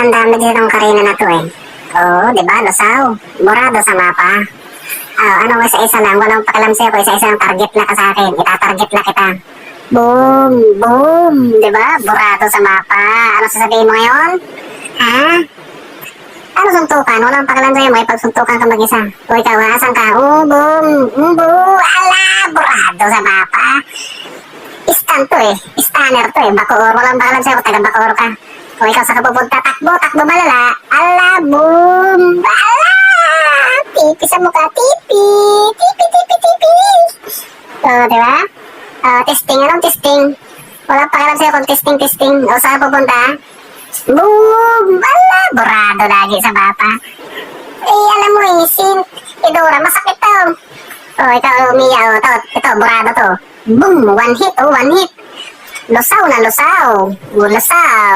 ang damage itong Karina na to eh. Oo, di ba? Lusaw. Burado sa mapa. Ano, isa-isa lang. Walang pakialam sa'yo. Isa-isa lang target na ka sa akin. Itatarget na kita. Boom! Boom! Di ba? Burado sa mapa. Ano sasabihin mo ngayon? Ha? Ano suntukan? Walang pakialam sa'yo. May pagsuntukan ka mag-isa. O ikaw, asan ka? Boom! Boom! Ala! Burado sa mapa. Stan to eh. Stunner to eh. Bacoor. Walang pakialam sa'yo. Taga Bacoor ka. O ikaw sa kapupunta. Takbo! Takbo malala. Ala! Boom! Ala! Tipi sa mukha. Tipi! Tipi! Tipi! Tipi! Diba? Testing. Anong testing? Walang pakialam sa'yo kung testing. O saan pupunta? Boom! Ala! Burado lagi sa mapa. Alam mo isin. Idora, masakit to. Ikaw umiya. Ito, burado to. Boom! One hit. One hit. Lusaw na lusaw. Lusaw.